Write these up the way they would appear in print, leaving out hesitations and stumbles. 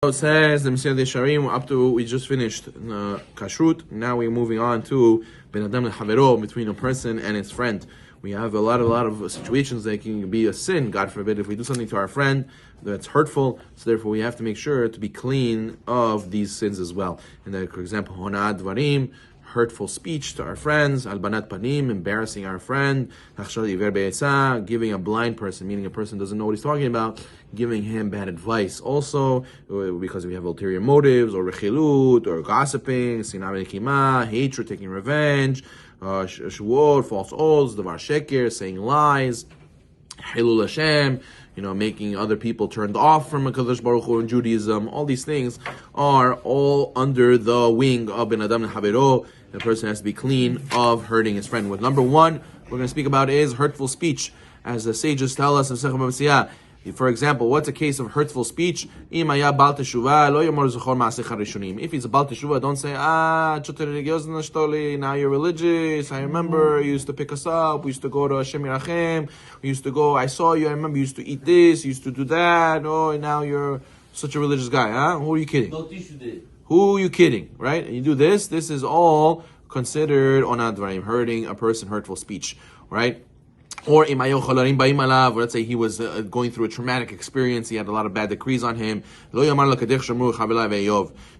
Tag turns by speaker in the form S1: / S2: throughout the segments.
S1: It says the Mesilat Yesharim up to we just finished kashrut. Now we're moving on to ben adam lehavero, between a person and his friend. We have a lot of situations that can be a sin. God forbid if we do something to our friend that's hurtful. So therefore we have to make sure to be clean of these sins as well. And that, for example, honad dvarim, hurtful speech to our friends, albanat panim, embarrassing our friend, giving a blind person, meaning a person doesn't know what he's talking about, giving him bad advice also, because we have ulterior motives, or rechilut, or gossiping, sinah v'nekima, hatred, taking revenge, shuot, false oaths, davar sheker, saying lies, hilul Hashem, making other people turned off from HaKadosh Baruch Hu in Judaism. All these things are all under the wing of ben adam lehavero. The person has to be clean of hurting his friend. What number one we're going to speak about is hurtful speech. As the sages tell us in Sechem B'Mesilat, for example, what's a case of hurtful speech? If he's a Baal Teshuvah, don't say, now you're religious, I remember you used to pick us up, we used to go to Hashem Yerachem, we used to go, I saw you, I remember you used to eat this, you used to do that, now you're such a religious guy, huh? Who are you kidding? Who are you kidding, right? And you do this is all considered onad dvarim, hurting a person, hurtful speech, right? Or let's say he was going through a traumatic experience, he had a lot of bad decrees on him. Do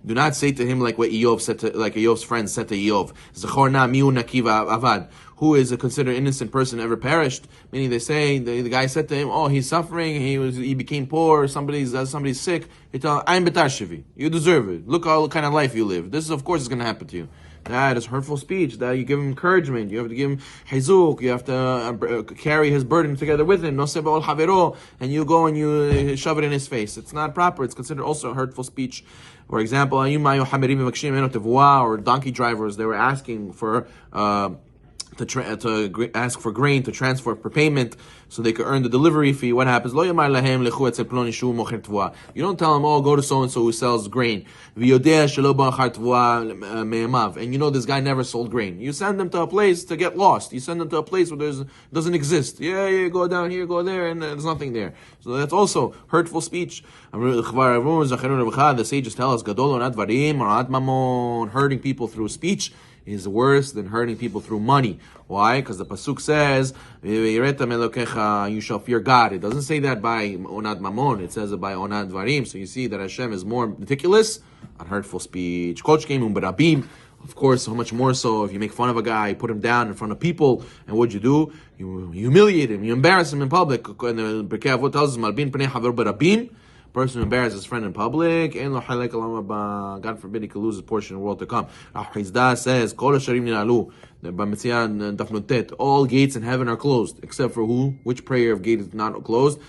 S1: not say to him like what Eov said to, like Eov's friend said to Eov, who is a considered innocent person ever perished? Meaning they say the guy said to him, he's suffering, he became poor, somebody's sick. I'm betashivi. You deserve it. Look what kind of life you live. This is, of course, is going to happen to you. That is hurtful speech. That you give him encouragement. You have to give him hezuk. You have to carry his burden together with him. And you go and you shove it in his face. It's not proper. It's considered also hurtful speech. For example, or donkey drivers, they were asking for to ask for grain to transfer for payment so they could earn the delivery fee. What happens? You don't tell them, go to so-and-so who sells grain. And this guy never sold grain. You send them to a place to get lost. You send them to a place where doesn't exist. Yeah, go down here, go there, and there's nothing there. So that's also hurtful speech. The sages tell us, hurting people through speech is worse than hurting people through money. Why? Because the pasuk says, you shall fear God. It doesn't say that by onad mamon. It says it by onad dvarim. So you see that Hashem is more meticulous on hurtful speech. Of course, so much more so if you make fun of a guy, you put him down in front of people, and what'd you do? You humiliate him, you embarrass him in public. And the Pirkei Avot tells us, malbin pnei haver barabim. Person who embarrasses his friend in public, and God forbid he could lose his portion in the world to come. Hizdah says, all gates in heaven are closed, except for who? Which prayer of gate is not closed?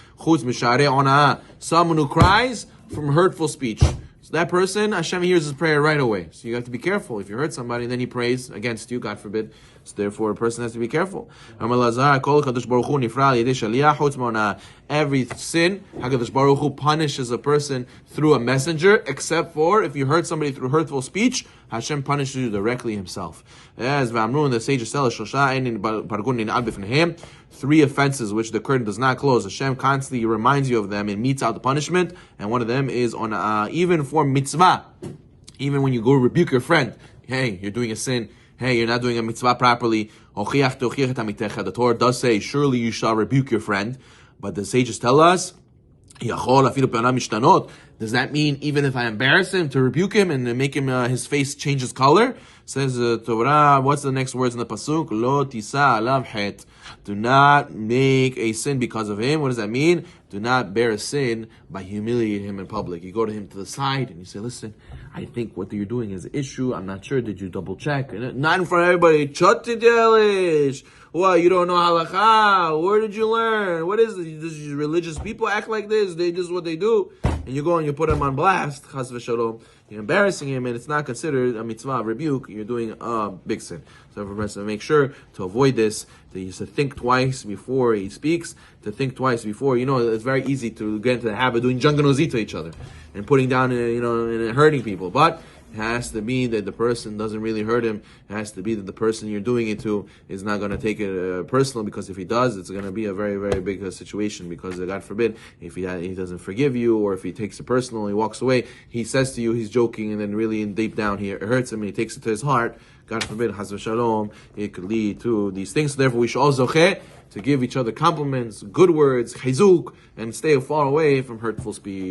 S1: Someone who cries from hurtful speech. So that person, Hashem hears his prayer right away. So you have to be careful. If you hurt somebody, then he prays against you, God forbid. So therefore, a person has to be careful. Every sin, HaKadosh Baruch Hu punishes a person through a messenger, except for if you hurt somebody through hurtful speech, Hashem punishes you directly himself. As V'amru, the sages tell us, three offenses which the curtain does not close. Hashem constantly reminds you of them and meets out the punishment, and one of them is on even for mitzvah. Even when you go rebuke your friend, hey, you're doing a sin. Hey, you're not doing a mitzvah properly. The Torah does say, surely you shall rebuke your friend. But the sages tell us, does that mean even if I embarrass him to rebuke him and make him his face change his color? Says Torah, what's the next words in the pasuk? Lo tisa alav het. Do not make a sin because of him. What does that mean? Do not bear a sin by humiliating him in public. You go to him to the side and you say, listen, I think what you're doing is an issue. I'm not sure. Did you double check? Not in front of everybody. Chotidelish. Well, you don't know halakha. Where did you learn? What is this? These religious people act like this. This is what they do. And you go and you put him on blast. Chas v'shalom. You're embarrassing him, and it's not considered a mitzvah rebuke. You're doing a big sin. So for us to make sure to avoid this, to think twice before he speaks, to think twice before. It's very easy to get into the habit of doing janganozit to each other and putting down, and hurting people. But It has to be that the person doesn't really hurt him. It has to be that the person you're doing it to is not going to take it personal, because if he does, it's going to be a very, very big situation, because God forbid, if he doesn't forgive you, or if he takes it personal and he walks away, he says to you he's joking, and then really deep down he hurts him and he takes it to his heart. God forbid, Chas v'Shalom, it could lead to these things. So therefore, we should all zocheh to give each other compliments, good words, chizuk, and stay far away from hurtful speech.